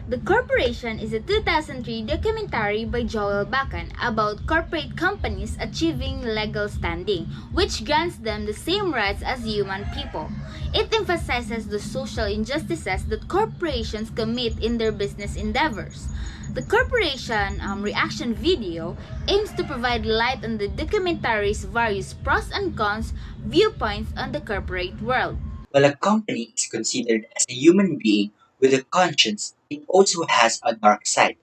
The Corporation is a 2003 documentary by Joel Bakan about corporate companies achieving legal standing, which grants them the same rights as human people. It emphasizes the social injustices that corporations commit in their business endeavors. The corporation reaction video aims to provide light on the documentary's various pros and cons viewpoints on the corporate world. While a company is considered as a human being with a conscience, it also has a dark side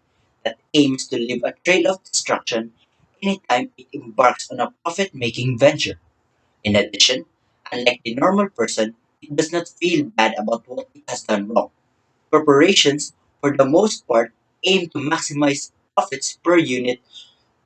that aims to leave a trail of destruction anytime it embarks on a profit making venture. In addition, unlike the normal person, it does not feel bad about what it has done wrong. Corporations, for the most part, aim to maximize profits per unit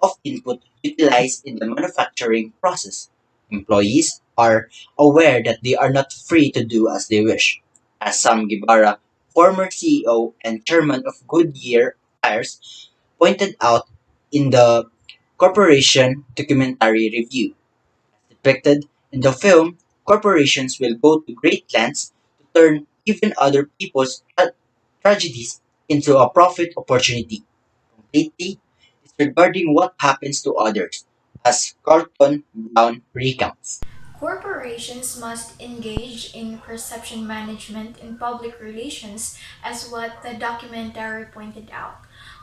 of input utilized in the manufacturing process. Employees are aware that they are not free to do as they wish. As Sam Gibara, former CEO and chairman of Goodyear Tires, pointed out in the corporation documentary review. Depicted in the film, corporations will go to great lengths to turn even other people's tragedies into a profit opportunity, completely disregarding what happens to others, as Carlton Brown recounts. Corporations must engage in perception management and public relations, as what the documentary pointed out.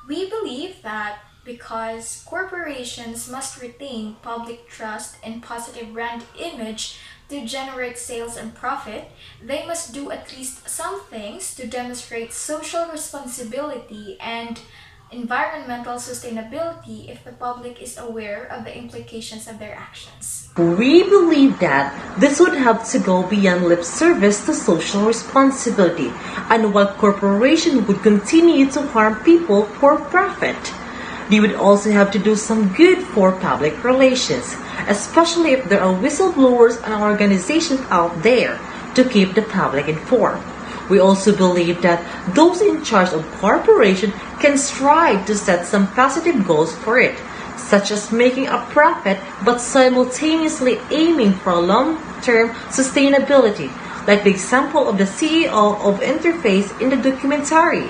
We believe that because corporations must retain public trust and positive brand image to generate sales and profit, they must do at least some things to demonstrate social responsibility and environmental sustainability if the public is aware of the implications of their actions. We believe that this would have to go beyond lip service to social responsibility, and while corporations would continue to harm people for profit, they would also have to do some good for public relations, especially if there are whistleblowers and organizations out there to keep the public informed. We also believe that those in charge of corporation can strive to set some positive goals for it, such as making a profit but simultaneously aiming for long-term sustainability, like the example of the CEO of Interface in the documentary.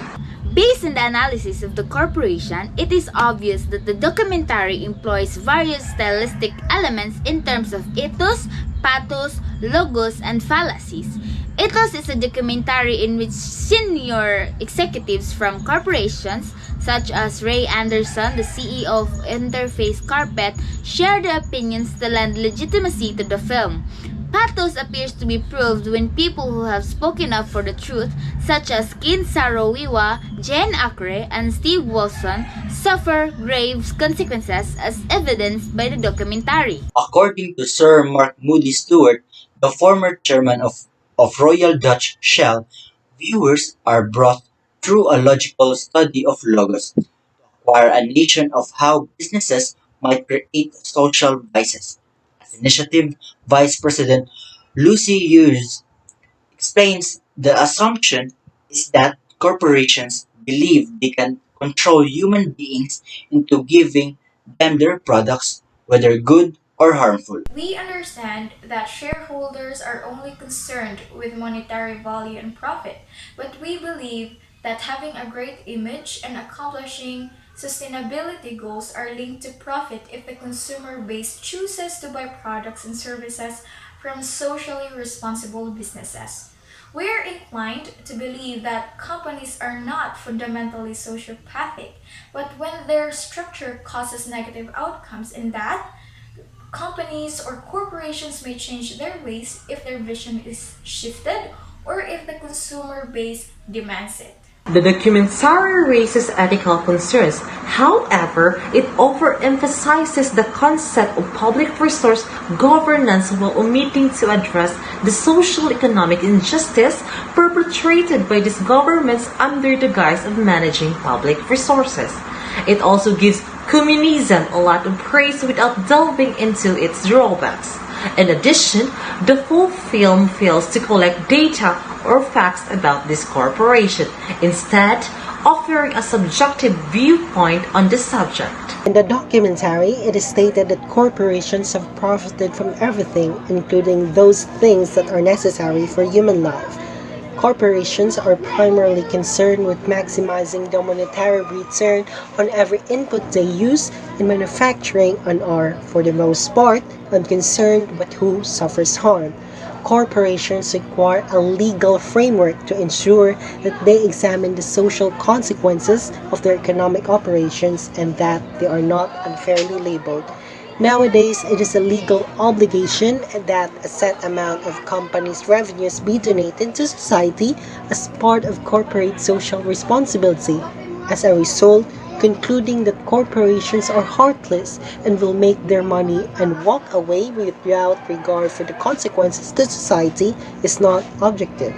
Based on the analysis of the corporation, it is obvious that the documentary employs various stylistic elements in terms of ethos, pathos, logos, and fallacies. Ethos is a documentary in which senior executives from corporations, such as Ray Anderson, the CEO of Interface Carpet, share their opinions to lend legitimacy to the film. Pathos appears to be proved when people who have spoken up for the truth, such as Kin Saro-Wiwa, Jen Akre, and Steve Wilson, suffer grave consequences as evidenced by the documentary. According to Sir Mark Moody Stewart, the former chairman of Royal Dutch Shell, viewers are brought through a logical study of logos to acquire a notion of how businesses might create social vices. As Initiative Vice President Lucy Hughes explains, the assumption is that corporations believe they can control human beings into giving them their products, whether good or harmful. We understand that shareholders are only concerned with monetary value and profit, but we believe that having a great image and accomplishing sustainability goals are linked to profit if the consumer base chooses to buy products and services from socially responsible businesses. We are inclined to believe that companies are not fundamentally sociopathic, but when their structure causes negative outcomes, and that companies or corporations may change their ways if their vision is shifted or if the consumer base demands it. The documentary raises ethical concerns. However, it overemphasizes the concept of public resource governance while omitting to address the social economic injustice perpetrated by these governments under the guise of managing public resources. It also gives communism a lot of praise without delving into its drawbacks. In addition, the full film fails to collect data or facts about this corporation, instead offering a subjective viewpoint on the subject. In the documentary, it is stated that corporations have profited from everything, including those things that are necessary for human life. Corporations are primarily concerned with maximizing the monetary return on every input they use in manufacturing and are, for the most part, unconcerned with who suffers harm. Corporations require a legal framework to ensure that they examine the social consequences of their economic operations and that they are not unfairly labeled. Nowadays, it is a legal obligation that a set amount of companies' revenues be donated to society as part of corporate social responsibility. As a result, concluding that corporations are heartless and will make their money and walk away without regard for the consequences to society is not objective.